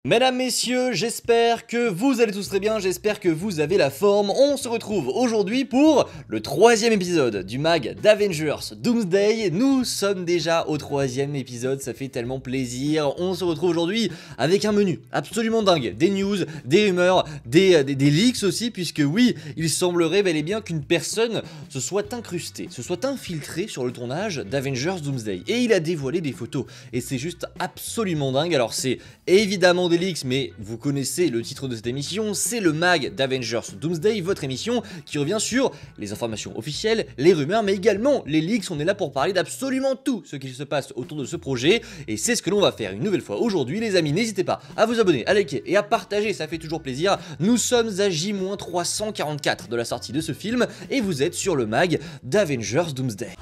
Mesdames, messieurs, j'espère que vous allez tous très bien, j'espère que vous avez la forme. On se retrouve aujourd'hui pour le troisième épisode du mag d'Avengers Doomsday. Nous sommes déjà au troisième épisode, ça fait tellement plaisir. On se retrouve aujourd'hui avec un menu absolument dingue. Des news, des rumeurs, des leaks aussi, puisque oui, il semblerait bel et bien qu'une personne se soit incrustée, se soit infiltrée sur le tournage d'Avengers Doomsday. Et il a dévoilé des photos, et c'est juste absolument dingue. Alors c'est évidemment des leaks, mais vous connaissez le titre de cette émission, c'est le mag d'Avengers Doomsday, votre émission qui revient sur les informations officielles, les rumeurs, mais également les leaks. On est là pour parler d'absolument tout ce qui se passe autour de ce projet, et c'est ce que l'on va faire une nouvelle fois aujourd'hui, les amis. N'hésitez pas à vous abonner, à liker et à partager, ça fait toujours plaisir. Nous sommes à J-344 de la sortie de ce film, et vous êtes sur le mag d'Avengers Doomsday.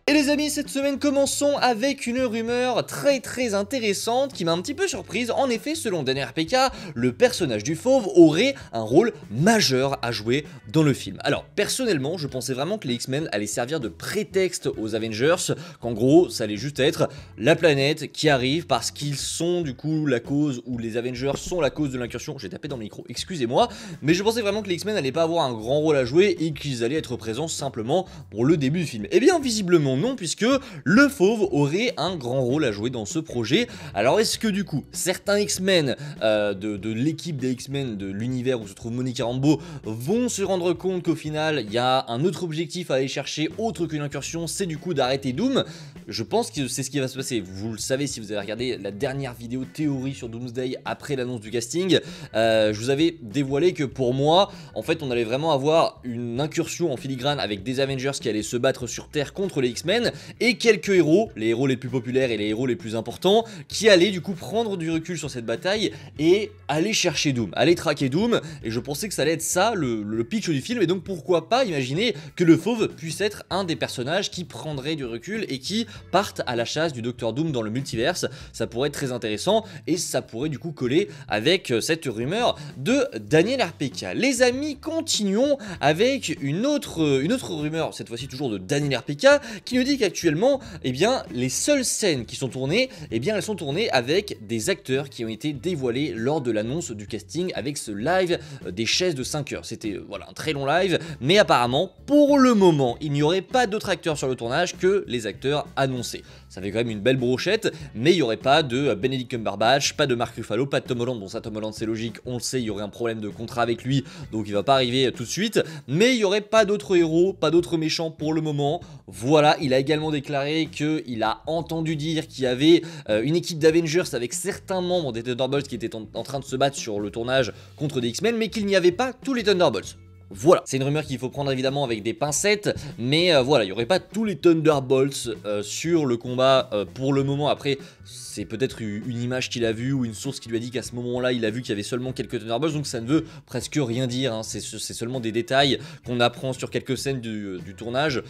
Et les amis, cette semaine commençons avec une rumeur très intéressante qui m'a un petit peu surprise. En effet, selon Daniel RPK, le personnage du fauve aurait un rôle majeur à jouer dans le film. Alors personnellement, je pensais vraiment que les X-Men allaient servir de prétexte aux Avengers, qu'en gros ça allait juste être la planète qui arrive parce qu'ils sont du coup la cause, ou les Avengers sont la cause de l'incursion. J'ai tapé dans le micro, excusez-moi, mais je pensais vraiment que les X-Men n'allaient pas avoir un grand rôle à jouer et qu'ils allaient être présents simplement pour le début du film. Et bien visiblement non, puisque le fauve aurait un grand rôle à jouer dans ce projet. Alors est-ce que du coup certains X-Men de l'équipe des X-Men de l'univers où se trouve Monica Rambeau vont se rendre compte qu'au final il y a un autre objectif à aller chercher autre qu'une incursion, c'est du coup d'arrêter Doom? Je pense que c'est ce qui va se passer. Vous le savez si vous avez regardé la dernière vidéo théorie sur Doomsday après l'annonce du casting. Je vous avais dévoilé que pour moi, en fait, on allait vraiment avoir une incursion en filigrane avec des Avengers qui allaient se battre sur Terre contre les X-Men, et quelques héros, les héros les plus populaires et les héros les plus importants, qui allaient du coup prendre du recul sur cette bataille et aller chercher Doom, aller traquer Doom. Et je pensais que ça allait être ça le pitch du film, et donc pourquoi pas imaginer que le fauve puisse être un des personnages qui prendrait du recul et qui partent à la chasse du Docteur Doom dans le multiverse. Ça pourrait être très intéressant, et ça pourrait du coup coller avec cette rumeur de Daniel RPK. Les amis, continuons avec une autre rumeur, cette fois-ci toujours de Daniel RPK, qui nous dit qu'actuellement, eh bien, les seules scènes qui sont tournées, eh bien, elles sont tournées avec des acteurs qui ont été dévoilés lors de l'annonce du casting, avec ce live des chaises de 5 heures. C'était voilà, un très long live, mais apparemment, pour le moment, il n'y aurait pas d'autres acteurs sur le tournage que les acteurs annoncés. Ça fait quand même une belle brochette, mais il n'y aurait pas de Benedict Cumberbatch, pas de Mark Ruffalo, pas de Tom Holland. Bon, ça, Tom Holland, c'est logique, on le sait, il y aurait un problème de contrat avec lui, donc il va pas arriver tout de suite, mais il n'y aurait pas d'autres héros, pas d'autres méchants pour le moment. Voilà, il a également déclaré qu'il a entendu dire qu'il y avait une équipe d'Avengers avec certains membres des Thunderbolts qui étaient en train de se battre sur le tournage contre des X-Men, mais qu'il n'y avait pas tous les Thunderbolts. Voilà, c'est une rumeur qu'il faut prendre évidemment avec des pincettes, mais voilà, il n'y aurait pas tous les Thunderbolts sur le combat pour le moment. Après, c'est peut-être une image qu'il a vue ou une source qui lui a dit qu'à ce moment-là, il a vu qu'il y avait seulement quelques Thunderbolts, donc ça ne veut presque rien dire, hein. C'est seulement des détails qu'on apprend sur quelques scènes du tournage.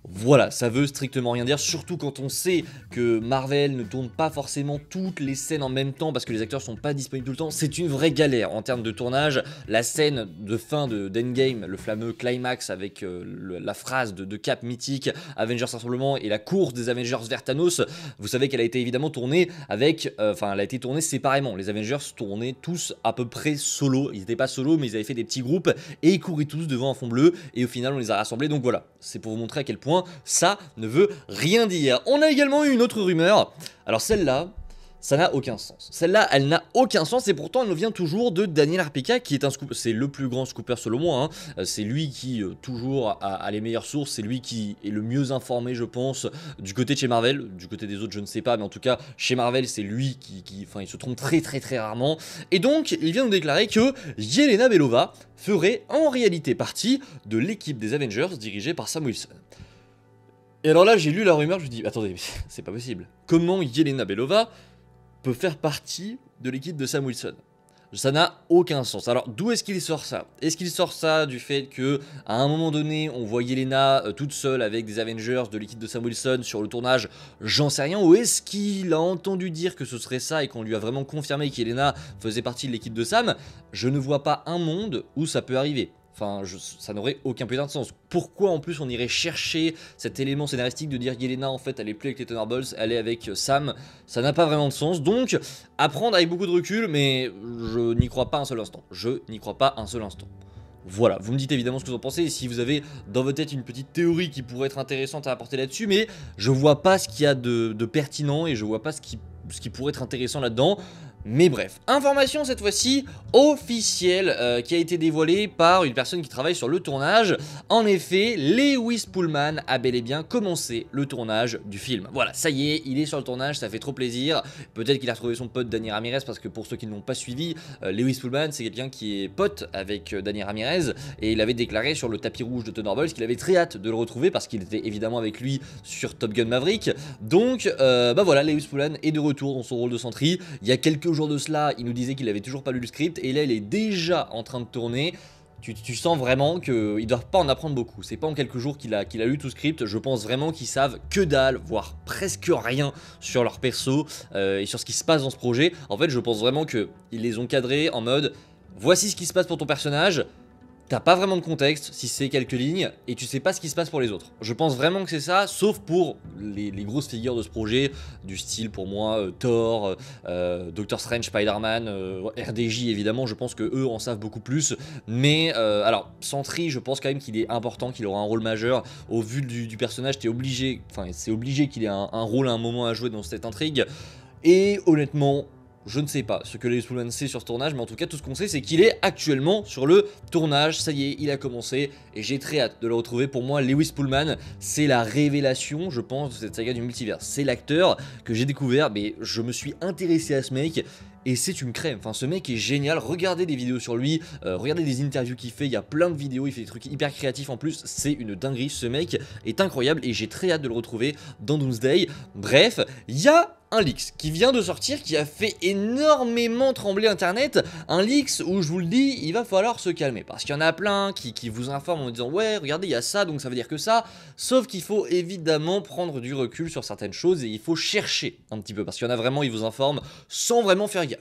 Voilà, ça veut strictement rien dire, surtout quand on sait que Marvel ne tourne pas forcément toutes les scènes en même temps parce que les acteurs sont pas disponibles tout le temps. C'est une vraie galère en termes de tournage. La scène de fin d'Endgame, le fameux climax avec la phrase de Cap mythique, Avengers Rassemblement, et la course des Avengers vers Thanos, vous savez qu'elle a été évidemment tournée avec, elle a été tournée séparément. Les Avengers tournaient tous à peu près solo, ils n'étaient pas solo mais ils avaient fait des petits groupes et ils couraient tous devant un fond bleu, et au final on les a rassemblés. Donc voilà, c'est pour vous montrer à quel point ça ne veut rien dire. On a également eu une autre rumeur. Alors celle-là, ça n'a aucun sens. Celle-là, elle n'a aucun sens, et pourtant elle nous vient toujours de Daniel RPK, qui est un scooper, c'est le plus grand scooper selon moi, hein. C'est lui qui toujours a les meilleures sources, c'est lui qui est le mieux informé, je pense, du côté de chez Marvel. Du côté des autres, je ne sais pas, mais en tout cas, chez Marvel, c'est lui enfin, il se trompe très rarement. Et donc, il vient nous déclarer que Yelena Belova ferait en réalité partie de l'équipe des Avengers dirigée par Sam Wilson. Et alors là, j'ai lu la rumeur, je me dis, attendez, c'est pas possible. Comment Yelena Belova peut faire partie de l'équipe de Sam Wilson? Ça n'a aucun sens. Alors d'où est-ce qu'il sort ça? Est-ce qu'il sort ça du fait que à un moment donné on voit Yelena toute seule avec des Avengers de l'équipe de Sam Wilson sur le tournage? J'en sais rien. Ou est-ce qu'il a entendu dire que ce serait ça et qu'on lui a vraiment confirmé qu'Yelena faisait partie de l'équipe de Sam? Je ne vois pas un monde où ça peut arriver. Enfin, ça n'aurait aucun putain de sens. Pourquoi en plus on irait chercher cet élément scénaristique de dire Yelena en fait elle est plus avec les Thunderbolts, elle est avec Sam? Ça n'a pas vraiment de sens. Donc, à prendre avec beaucoup de recul, mais je n'y crois pas un seul instant. Je n'y crois pas un seul instant. Voilà, vous me dites évidemment ce que vous en pensez, et si vous avez dans votre tête une petite théorie qui pourrait être intéressante à apporter là-dessus, mais je vois pas ce qu'il y a de pertinent et je vois pas ce qui pourrait être intéressant là-dedans. Mais bref, information cette fois-ci officielle qui a été dévoilée par une personne qui travaille sur le tournage. En effet, Lewis Pullman a bel et bien commencé le tournage du film. Voilà, ça y est, il est sur le tournage, ça fait trop plaisir. Peut-être qu'il a retrouvé son pote Danny Ramirez, parce que pour ceux qui ne l'ont pas suivi, Lewis Pullman c'est quelqu'un qui est pote avec Danny Ramirez, et il avait déclaré sur le tapis rouge de Thunderbolts qu'il avait très hâte de le retrouver parce qu'il était évidemment avec lui sur Top Gun Maverick. Donc bah voilà, Lewis Pullman est de retour dans son rôle de Sentry. Il y a quelques jours de cela, il nous disait qu'il avait toujours pas lu le script, et là il est déjà en train de tourner. Tu sens vraiment qu'ils ne doivent pas en apprendre beaucoup. C'est pas en quelques jours qu'il a lu tout le script. Je pense vraiment qu'ils savent que dalle, voire presque rien sur leur perso et sur ce qui se passe dans ce projet. En fait, je pense vraiment qu'ils les ont cadrés en mode voici ce qui se passe pour ton personnage. T'as pas vraiment de contexte, si c'est quelques lignes, et tu sais pas ce qui se passe pour les autres. Je pense vraiment que c'est ça, sauf pour les grosses figures de ce projet, du style pour moi Thor, Doctor Strange, Spider-Man, RDJ évidemment, je pense que eux en savent beaucoup plus. Mais alors, Sentry, je pense quand même qu'il est important, qu'il aura un rôle majeur. Au vu du personnage, t'es obligé, enfin c'est obligé qu'il ait un rôle à un moment à jouer dans cette intrigue. Et honnêtement, je ne sais pas ce que Lewis Pullman sait sur ce tournage, mais en tout cas tout ce qu'on sait c'est qu'il est actuellement sur le tournage. Ça y est, il a commencé et j'ai très hâte de le retrouver. Pour moi, Lewis Pullman, c'est la révélation, je pense, de cette saga du multivers. C'est l'acteur que j'ai découvert, mais je me suis intéressé à ce mec. Et c'est une crème, enfin ce mec est génial, regardez des vidéos sur lui, regardez des interviews qu'il fait, il y a plein de vidéos, il fait des trucs hyper créatifs en plus, c'est une dinguerie, ce mec est incroyable et j'ai très hâte de le retrouver dans Doomsday. Bref, il y a un leaks qui vient de sortir, qui a fait énormément trembler internet, un leaks où je vous le dis, il va falloir se calmer, parce qu'il y en a plein qui vous informent en disant ouais regardez il y a ça donc ça veut dire que ça, sauf qu'il faut évidemment prendre du recul sur certaines choses et il faut chercher un petit peu, parce qu'il y en a vraiment, ils vous informent sans vraiment faire gaffe.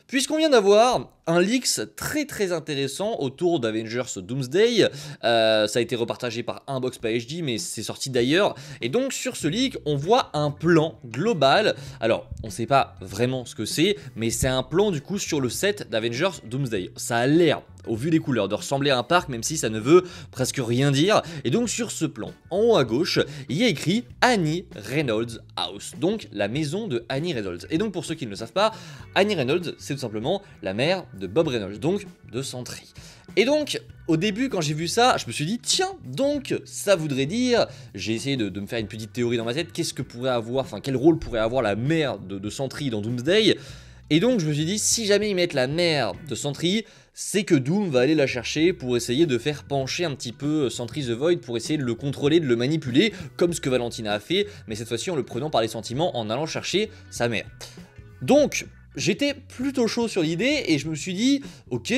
Puisqu'on vient d'avoir un leaks très intéressant autour d'Avengers Doomsday, ça a été repartagé par Inbox PhD mais c'est sorti d'ailleurs, et donc sur ce leak on voit un plan global. Alors on sait pas vraiment ce que c'est, mais c'est un plan du coup sur le set d'Avengers Doomsday. Ça a l'air, au vu des couleurs, de ressembler à un parc, même si ça ne veut presque rien dire. Et donc sur ce plan, en haut à gauche, il y a écrit Annie Reynolds House, donc la maison de Annie Reynolds. Et donc pour ceux qui ne le savent pas, Annie Reynolds, c'est tout simplement la mère de Bob Reynolds, donc de Sentry. Et donc, au début, quand j'ai vu ça, je me suis dit, tiens, donc, ça voudrait dire, j'ai essayé de me faire une petite théorie dans ma tête, qu'est-ce que pourrait avoir, enfin, quel rôle pourrait avoir la mère de Sentry dans Doomsday. Et donc, je me suis dit, si jamais ils mettent la mère de Sentry, c'est que Doom va aller la chercher pour essayer de faire pencher un petit peu Sentry the Void, pour essayer de le contrôler, de le manipuler, comme ce que Valentina a fait, mais cette fois-ci en le prenant par les sentiments, en allant chercher sa mère. Donc, j'étais plutôt chaud sur l'idée, et je me suis dit, ok,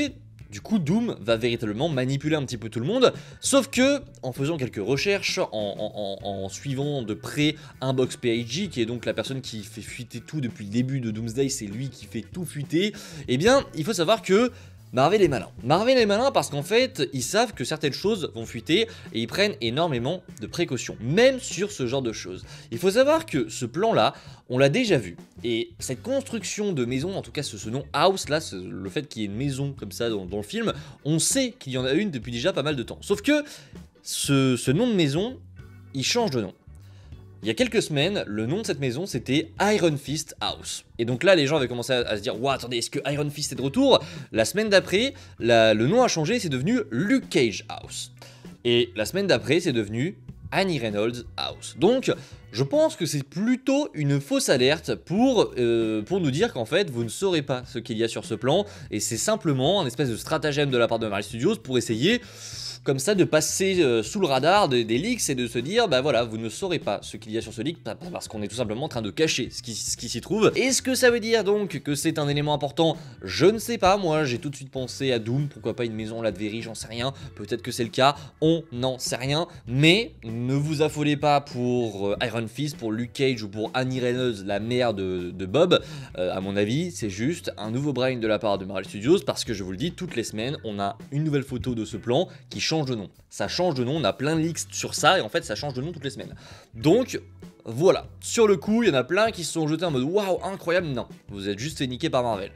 du coup, Doom va véritablement manipuler un petit peu tout le monde, sauf que, en faisant quelques recherches, en suivant de près Inbox PhD, qui est donc la personne qui fait fuiter tout depuis le début de Doomsday, c'est lui qui fait tout fuiter, eh bien, il faut savoir que Marvel est malin. Marvel est malin parce qu'en fait, ils savent que certaines choses vont fuiter et ils prennent énormément de précautions, même sur ce genre de choses. Il faut savoir que ce plan-là, on l'a déjà vu. Et cette construction de maison, en tout cas ce nom House, là, le fait qu'il y ait une maison comme ça dans le film, on sait qu'il y en a une depuis déjà pas mal de temps. Sauf que ce nom de maison, il change de nom. Il y a quelques semaines, le nom de cette maison c'était Iron Fist House. Et donc là, les gens avaient commencé à se dire ouah, attendez, est-ce que Iron Fist est de retour? La semaine d'après, le nom a changé, c'est devenu Luke Cage House. Et la semaine d'après, c'est devenu Annie Reynolds House. Donc, je pense que c'est plutôt une fausse alerte pour nous dire qu'en fait, vous ne saurez pas ce qu'il y a sur ce plan. Et c'est simplement un espèce de stratagème de la part de Marvel Studios pour essayer comme ça de passer sous le radar des leaks et de se dire bah voilà, vous ne saurez pas ce qu'il y a sur ce leak parce qu'on est tout simplement en train de cacher ce qui s'y trouve. Est-ce que ça veut dire donc que c'est un élément important? Je ne sais pas, moi j'ai tout de suite pensé à Doom, pourquoi pas une maison Latveria, j'en sais rien, peut-être que c'est le cas, on n'en sait rien, mais ne vous affolez pas pour Iron Fist, pour Luke Cage ou pour Annie Reynolds, la mère de Bob. À mon avis c'est juste un nouveau brain de la part de Marvel Studios, parce que je vous le dis, toutes les semaines on a une nouvelle photo de ce plan qui change de nom. Ça change de nom, on a plein de leaks sur ça et en fait ça change de nom toutes les semaines. Donc voilà, sur le coup il y en a plein qui se sont jetés en mode waouh incroyable, non, vous êtes juste fait niquer par Marvel.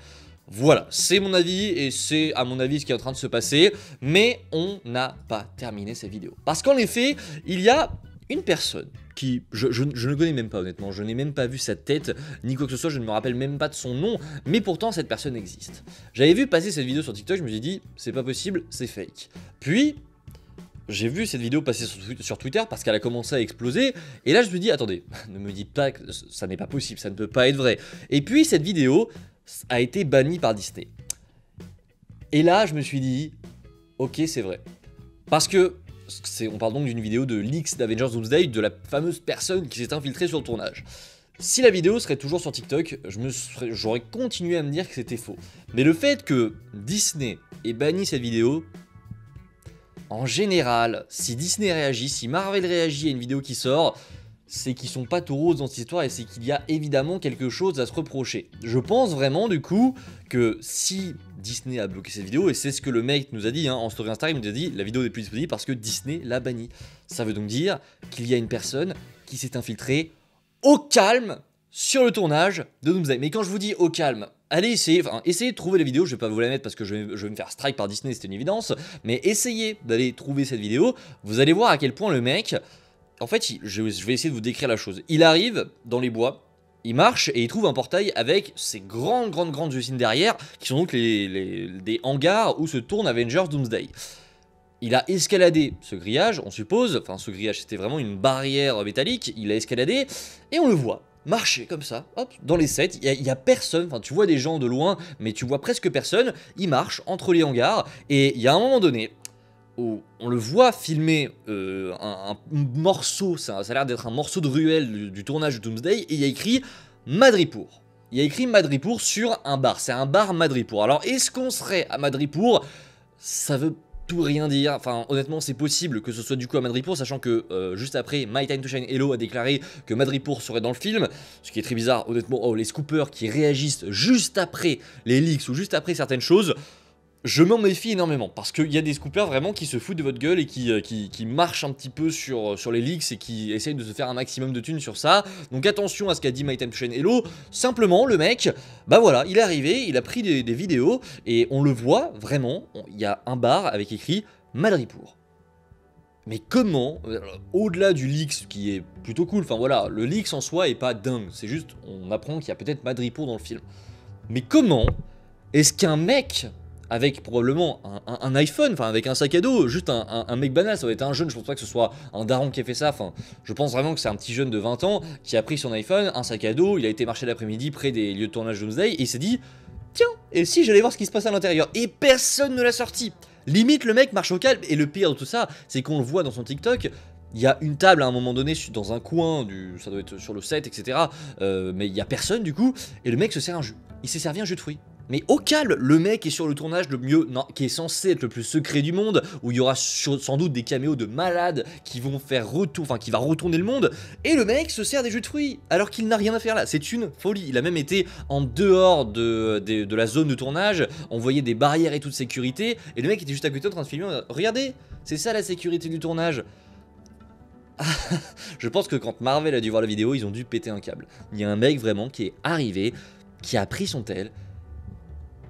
Voilà, c'est mon avis et c'est à mon avis ce qui est en train de se passer, mais on n'a pas terminé cette vidéo. Parce qu'en effet, il y a une personne qui, je ne connais même pas honnêtement, je n'ai même pas vu sa tête, ni quoi que ce soit, je ne me rappelle même pas de son nom, mais pourtant cette personne existe. J'avais vu passer cette vidéo sur TikTok, je me suis dit, c'est pas possible, c'est fake. Puis, j'ai vu cette vidéo passer sur Twitter parce qu'elle a commencé à exploser, et là je me dis, attendez, ne me dites pas que ça n'est pas possible, ça ne peut pas être vrai. Et puis cette vidéo a été bannie par Disney. Et là je me suis dit, ok c'est vrai. Parce que, on parle donc d'une vidéo de leaks d'Avengers Doomsday, de la fameuse personne qui s'est infiltrée sur le tournage. Si la vidéo serait toujours sur TikTok, j'aurais continué à me dire que c'était faux. Mais le fait que Disney ait banni cette vidéo, en général, si Disney réagit, si Marvel réagit à une vidéo qui sort, c'est qu'ils sont pas tout roses dans cette histoire et c'est qu'il y a évidemment quelque chose à se reprocher. Je pense vraiment du coup que si Disney a bloqué cette vidéo, et c'est ce que le mec nous a dit en story Instagram, il nous a dit la vidéo n'est plus disponible parce que Disney l'a bannie. Ça veut donc dire qu'il y a une personne qui s'est infiltrée au calme sur le tournage de Doomsday. Mais quand je vous dis au calme, allez essayer de trouver la vidéo, je vais pas vous la mettre parce que je vais me faire strike par Disney, c'est une évidence, mais essayez d'aller trouver cette vidéo, vous allez voir à quel point le mec, en fait, je vais essayer de vous décrire la chose. Il arrive dans les bois, il marche et il trouve un portail avec ces grandes usines derrière, qui sont donc des hangars où se tourne Avengers Doomsday. Il a escaladé ce grillage, on suppose, enfin ce grillage c'était vraiment une barrière métallique, il a escaladé et on le voit marcher comme ça, hop, dans les sets, il y a personne, enfin tu vois des gens de loin, mais tu vois presque personne, il marche entre les hangars et il y a un moment donné où on le voit filmer un morceau, ça a l'air d'être un morceau de ruelle du tournage de Doomsday, et il y a écrit Madripoor. Il y a écrit Madripoor sur un bar, c'est un bar Madripoor. Alors est-ce qu'on serait à Madripoor? Ça veut tout rien dire, enfin honnêtement c'est possible que ce soit du coup à Madripoor, sachant que juste après My Time to Shine Hello a déclaré que Madripoor serait dans le film, ce qui est très bizarre honnêtement. Les scoopers qui réagissent juste après les leaks ou juste après certaines choses, je m'en méfie énormément, parce qu'il y a des scoopers vraiment qui se foutent de votre gueule et qui marchent un petit peu sur les leaks et qui essayent de se faire un maximum de thunes sur ça. Donc attention à ce qu'a dit My Time to Shine Hello. Simplement le mec, bah voilà, il est arrivé, il a pris des vidéos et on le voit vraiment, il y a un bar avec écrit Madripoor. Mais comment, au-delà du leaks qui est plutôt cool, enfin voilà, le leaks en soi est pas dingue, c'est juste on apprend qu'il y a peut-être Madripoor dans le film. Mais comment est-ce qu'un mec avec probablement un iPhone, enfin avec un sac à dos, juste un mec banal, ça doit être un jeune, je pense pas que ce soit un daron qui a fait ça, enfin je pense vraiment que c'est un petit jeune de 20 ans qui a pris son iPhone, un sac à dos, il a été marcher l'après-midi près des lieux de tournage de Doomsday et il s'est dit tiens, et si j'allais voir ce qui se passe à l'intérieur, et personne ne l'a sorti. Limite le mec marche au calme, et le pire de tout ça, c'est qu'on le voit dans son TikTok. Il y a une table à un moment donné dans un coin, ça doit être sur le set, etc. Mais il y a personne du coup, et le mec se sert un jus. Il s'est servi un jus de fruits. Mais au calme, le mec est sur le tournage qui est censé être le plus secret du monde, où il y aura sans doute des caméos de malades qui vont faire qui va retourner le monde, et le mec se sert des jus de fruits, alors qu'il n'a rien à faire là, c'est une folie. Il a même été en dehors de la zone de tournage, on voyait des barrières et toute sécurité, et le mec était juste à côté en train de filmer, regardez, c'est ça la sécurité du tournage. Je pense que quand Marvel a dû voir la vidéo, ils ont dû péter un câble. Il y a un mec vraiment qui est arrivé, qui a pris son tel.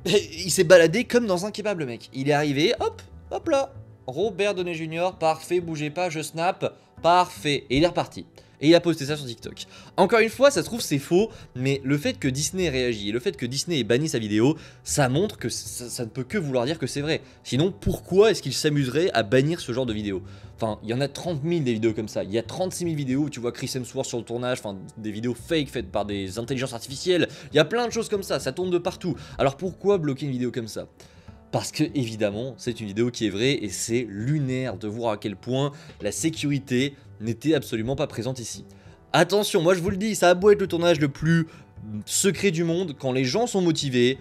Il s'est baladé comme dans un kebab le mec. Il est arrivé, hop là. Robert Downey Jr, parfait, bougez pas, je snap, parfait. Et il est reparti. Et il a posté ça sur TikTok. Encore une fois, ça se trouve c'est faux, mais le fait que Disney ait réagi, le fait que Disney ait banni sa vidéo, ça montre que ça ne peut que vouloir dire que c'est vrai. Sinon, pourquoi est-ce qu'il s'amuserait à bannir ce genre de vidéos? Enfin, il y en a 30 000 des vidéos comme ça. Il y a 36 000 vidéos où tu vois Chris Hemsworth sur le tournage, enfin des vidéos fake faites par des intelligences artificielles. Il y a plein de choses comme ça tourne de partout. Alors pourquoi bloquer une vidéo comme ça? parce que évidemment c'est une vidéo qui est vraie et c'est lunaire de voir à quel point la sécurité n'était absolument pas présente ici. Attention, moi je vous le dis, ça a beau être le tournage le plus secret du monde, quand les gens sont motivés,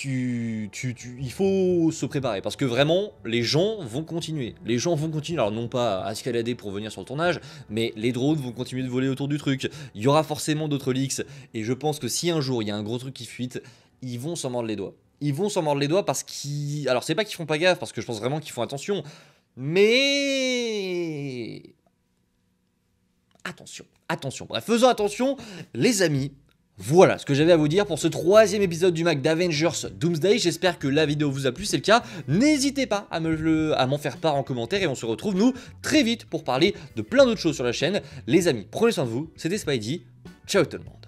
il faut se préparer, parce que vraiment, les gens vont continuer. Les gens vont continuer, alors non pas à escalader pour venir sur le tournage, mais les drones vont continuer de voler autour du truc. Il y aura forcément d'autres leaks, et je pense que si un jour il y a un gros truc qui fuite, ils vont s'en mordre les doigts. Ils vont s'en mordre les doigts parce qu'ils... Alors c'est pas qu'ils font pas gaffe, parce que je pense vraiment qu'ils font attention, mais... Attention, attention. Bref, faisons attention, les amis. Voilà ce que j'avais à vous dire pour ce 3e épisode du Mac d'Avengers Doomsday. J'espère que la vidéo vous a plu, c'est le cas. N'hésitez pas à m'en faire part en commentaire et on se retrouve nous très vite pour parler de plein d'autres choses sur la chaîne. Les amis, prenez soin de vous, c'était Spidey. Ciao tout le monde.